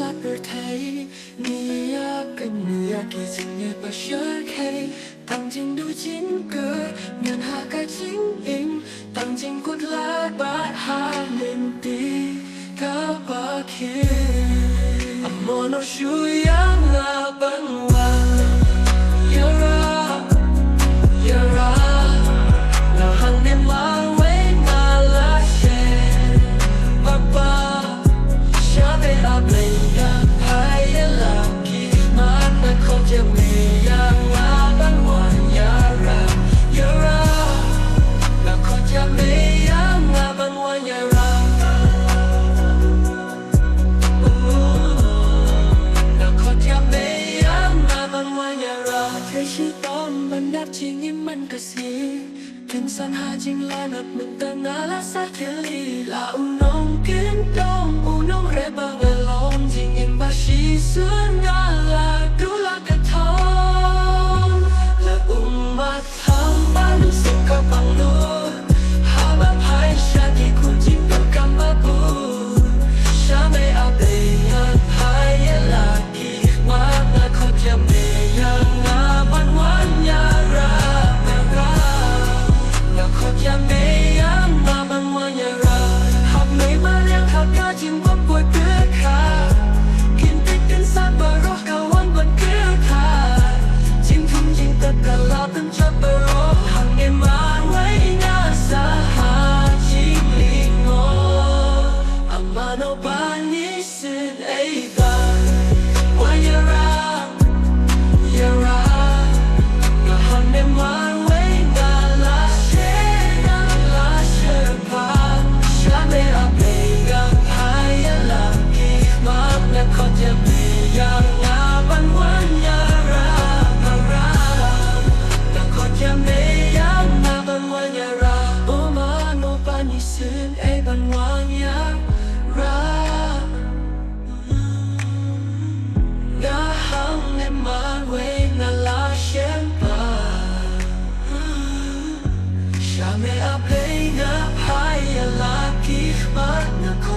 Saturday你呀跟你呀给今夜不学 K 当今ดูจินเกิดเงินหากะจิงอิงตั้งจิงกุดลาบาหาเล่นตีกะบาเค I'm on a shoe yang la ban wa Yara Yara La hang nem wa we na la she Papa Shabe a blenga Hai la ki Man na ko je me yang la ban wa Yara Yara La ko je me yang la ban wa Yaraชีตอมบันดับจริงยิ่มันก็สีถึงสันหาจริงลานับมึงตั้งนาลาสักเทลีลาอุนองกินดองอุนองเรบะเวลองจริงยิ่งบาชีส่วนงาลาดูลากระทองและอุ้มมาทำบ้านสุขกับบังลูหาบะพายชาที่คุณจิงกับกำมาบูชาไม่อาเบยันพายลากีมาหน้าเขาจะไม่ยังme a play na paya la ki ma na ko